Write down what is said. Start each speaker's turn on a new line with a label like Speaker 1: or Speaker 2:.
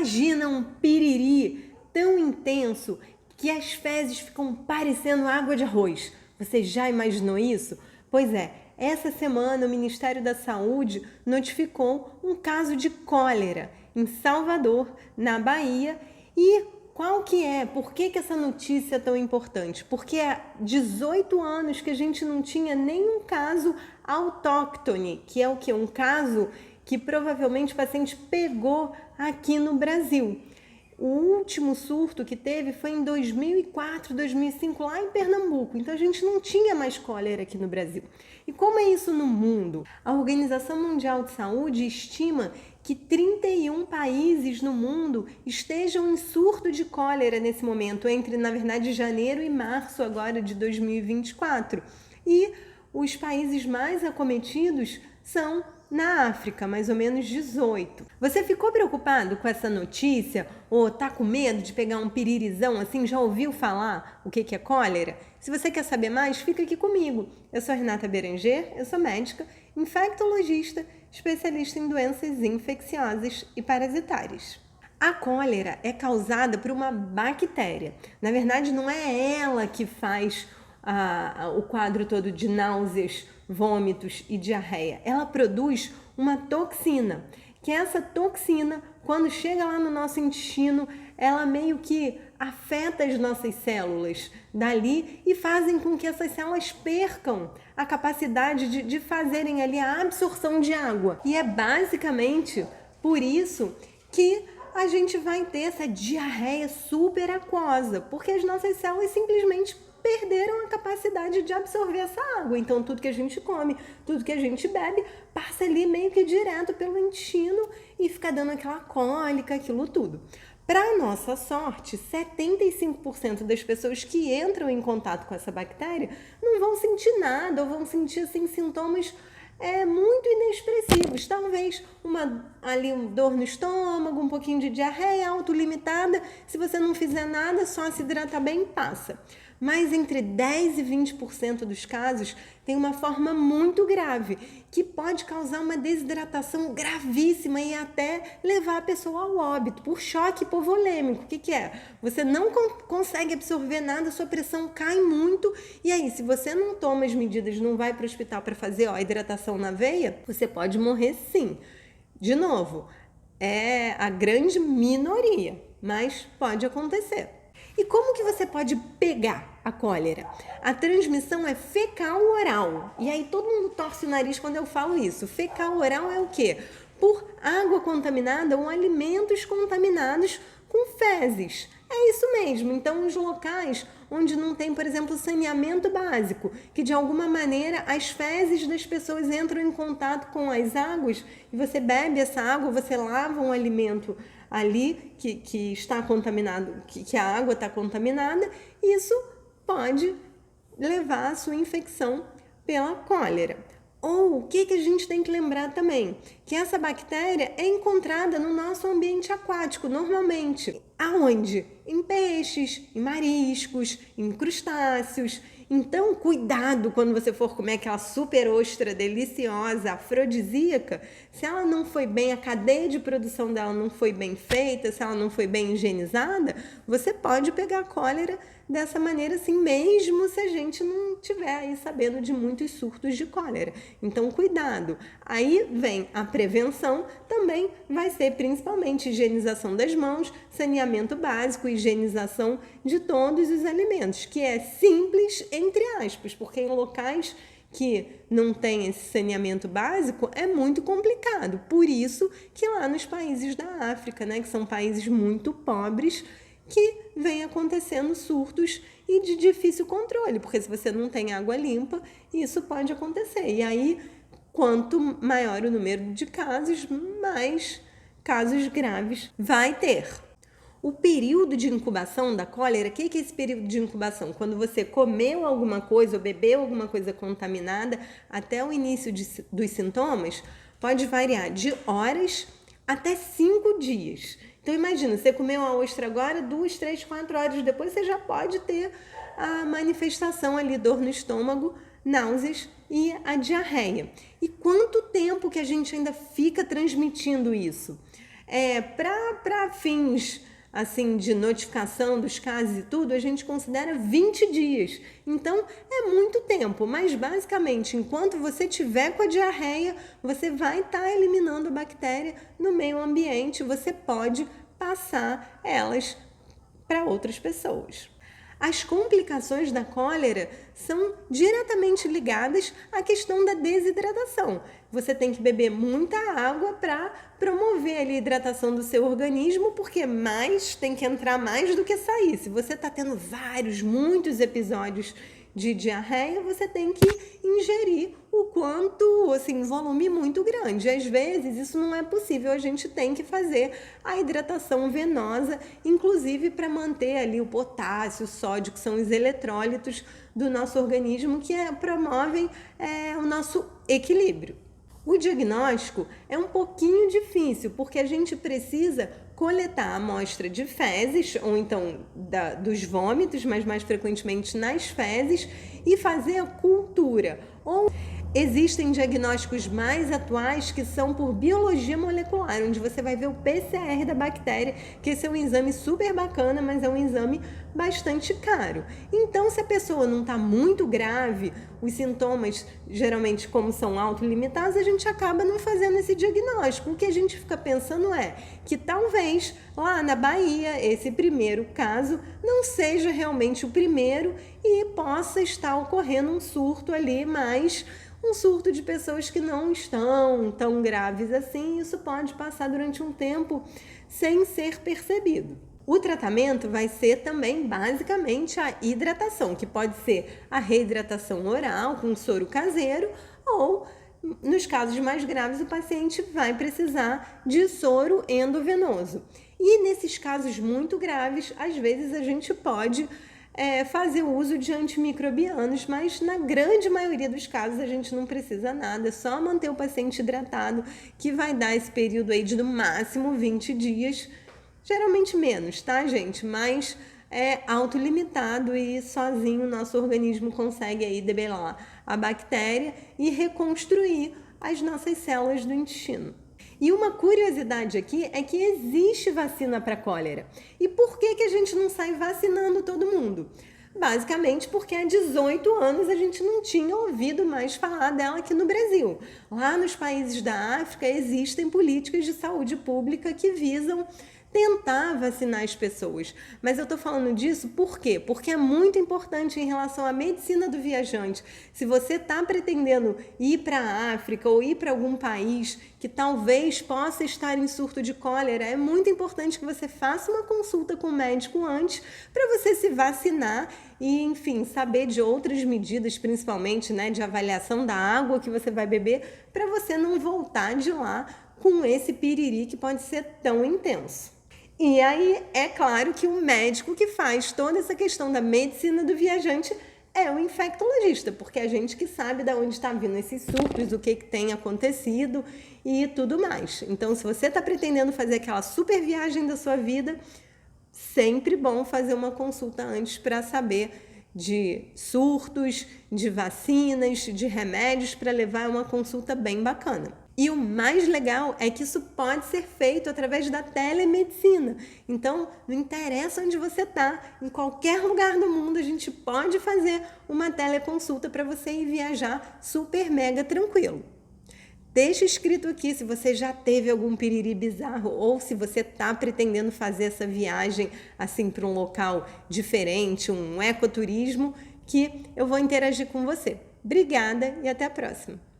Speaker 1: Imagina um piriri tão intenso que as fezes ficam parecendo água de arroz. Você já imaginou isso? Pois é, essa semana o Ministério da Saúde notificou um caso de cólera em Salvador, na Bahia. E qual que é? Por que essa notícia é tão importante? Porque há 18 anos que a gente não tinha nenhum caso autóctone, que é o quê? Um caso que provavelmente o paciente pegou aqui no Brasil. O último surto que teve foi em 2004, 2005, lá em Pernambuco. Então a gente não tinha mais cólera aqui no Brasil. E como é isso no mundo? A Organização Mundial de Saúde estima que 31 países no mundo estejam em surto de cólera nesse momento, entre, na verdade, janeiro e março agora de 2024. E os países mais acometidos são na África, mais ou menos 18. Você ficou preocupado com essa notícia? Ou tá com medo de pegar um piririzão assim? Já ouviu falar o que é cólera? Se você quer saber mais, fica aqui comigo. Eu sou a Renata Berenger, eu sou médica, infectologista, especialista em doenças infecciosas e parasitárias. A cólera é causada por uma bactéria. Na verdade, não é ela que faz o quadro todo de náuseas, vômitos e diarreia. Ela produz uma toxina, que essa toxina, quando chega lá no nosso intestino, ela meio que afeta as nossas células dali e fazem com que essas células percam a capacidade de fazerem ali a absorção de água. E é basicamente por isso que a gente vai ter essa diarreia super aquosa, porque as nossas células simplesmente perderam a capacidade de absorver essa água. Então, tudo que a gente come, tudo que a gente bebe, passa ali meio que direto pelo intestino e fica dando aquela cólica, aquilo tudo. Para nossa sorte, 75% das pessoas que entram em contato com essa bactéria não vão sentir nada ou vão sentir assim, sintomas muito inexpressivos. Talvez uma dor no estômago, um pouquinho de diarreia autolimitada. Se você não fizer nada, só se hidratar bem, passa. Mas entre 10% e 20% dos casos tem uma forma muito grave, que pode causar uma desidratação gravíssima e até levar a pessoa ao óbito por choque hipovolêmico. O que é? Você não consegue absorver nada, sua pressão cai muito e aí, se você não toma as medidas, não vai para o hospital para fazer a hidratação na veia, você pode morrer sim. De novo, é a grande minoria, mas pode acontecer. E como que você pode pegar a cólera? A transmissão é fecal-oral. E aí todo mundo torce o nariz quando eu falo isso. Fecal-oral é o quê? Por água contaminada ou alimentos contaminados com fezes. É isso mesmo. Então, os locais onde não tem, por exemplo, saneamento básico, que de alguma maneira as fezes das pessoas entram em contato com as águas e você bebe essa água, você lava um alimento ali que está contaminado, que a água está contaminada, isso pode levar à sua infecção pela cólera. Ou o que a gente tem que lembrar também? Que essa bactéria é encontrada no nosso ambiente aquático, normalmente. Aonde? Em peixes, em mariscos, em crustáceos. Então, cuidado quando você for comer aquela super ostra deliciosa, afrodisíaca, se ela não foi bem, a cadeia de produção dela não foi bem feita, se ela não foi bem higienizada, você pode pegar cólera dessa maneira assim, mesmo se a gente não estiver aí sabendo de muitos surtos de cólera. Então, cuidado. Aí vem a prevenção, também vai ser principalmente higienização das mãos, saneamento básico, higienização de todos os alimentos, que é simples, entre aspas, porque em locais que não tem esse saneamento básico é muito complicado. Por isso que lá nos países da África, né, que são países muito pobres, que vem acontecendo surtos e de difícil controle, porque se você não tem água limpa, isso pode acontecer. E aí, quanto maior o número de casos, mais casos graves vai ter. O período de incubação da cólera, o que é esse período de incubação? Quando você comeu alguma coisa ou bebeu alguma coisa contaminada, até o início dos sintomas, pode variar de horas até 5 dias. Então, imagina, você comeu a ostra agora, 2, 3, 4 horas depois, você já pode ter a manifestação ali, dor no estômago, náuseas e a diarreia. E quanto tempo que a gente ainda fica transmitindo isso? Para fins assim de notificação dos casos e tudo, a gente considera 20 dias. Então, é muito tempo, mas basicamente, enquanto você tiver com a diarreia, você vai estar eliminando a bactéria no meio ambiente, você pode passar elas para outras pessoas. As complicações da cólera são diretamente ligadas à questão da desidratação. Você tem que beber muita água para promover a hidratação do seu organismo, porque tem que entrar mais do que sair. Se você está tendo muitos episódios de diarreia, você tem que ingerir o quanto, assim, volume muito grande. Às vezes isso não é possível, a gente tem que fazer a hidratação venosa, inclusive para manter ali o potássio, o sódio, que são os eletrólitos do nosso organismo que promovem o nosso equilíbrio. O diagnóstico é um pouquinho difícil, porque a gente precisa coletar a amostra de fezes, ou então dos vômitos, mas mais frequentemente nas fezes, e fazer a cultura. Ou existem diagnósticos mais atuais que são por biologia molecular, onde você vai ver o PCR da bactéria, que esse é um exame super bacana, mas é um exame bastante caro. Então, se a pessoa não está muito grave, os sintomas, geralmente, como são autolimitados, a gente acaba não fazendo esse diagnóstico. O que a gente fica pensando é que talvez lá na Bahia, esse primeiro caso não seja realmente o primeiro e possa estar ocorrendo um surto ali, mas um surto de pessoas que não estão tão graves assim. Isso pode passar durante um tempo sem ser percebido. O tratamento vai ser também basicamente a hidratação, que pode ser a reidratação oral com soro caseiro, ou nos casos mais graves o paciente vai precisar de soro endovenoso. E nesses casos muito graves, às vezes a gente pode fazer o uso de antimicrobianos, mas na grande maioria dos casos a gente não precisa nada, é só manter o paciente hidratado, que vai dar esse período aí de no máximo 20 dias, geralmente menos, tá, gente? Mas é autolimitado e sozinho o nosso organismo consegue aí debelar a bactéria e reconstruir as nossas células do intestino. E uma curiosidade aqui é que existe vacina para cólera. E por que a gente não sai vacinando todo mundo? Basicamente porque há 18 anos a gente não tinha ouvido mais falar dela aqui no Brasil. Lá nos países da África existem políticas de saúde pública que visam tentar vacinar as pessoas. Mas eu tô falando disso por quê? Porque é muito importante em relação à medicina do viajante. Se você tá pretendendo ir para a África ou ir para algum país que talvez possa estar em surto de cólera, é muito importante que você faça uma consulta com o médico antes para você se vacinar e, enfim, saber de outras medidas, principalmente, né, de avaliação da água que você vai beber, para você não voltar de lá com esse piriri que pode ser tão intenso. E aí, é claro que o médico que faz toda essa questão da medicina do viajante é o infectologista, porque é a gente que sabe de onde está vindo esses surtos, o que tem acontecido e tudo mais. Então, se você está pretendendo fazer aquela super viagem da sua vida, sempre bom fazer uma consulta antes para saber de surtos, de vacinas, de remédios, para levar uma consulta bem bacana. E o mais legal é que isso pode ser feito através da telemedicina. Então, não interessa onde você está, em qualquer lugar do mundo a gente pode fazer uma teleconsulta para você ir viajar super mega tranquilo. Deixa escrito aqui se você já teve algum piriri bizarro ou se você está pretendendo fazer essa viagem assim para um local diferente, um ecoturismo, que eu vou interagir com você. Obrigada e até a próxima!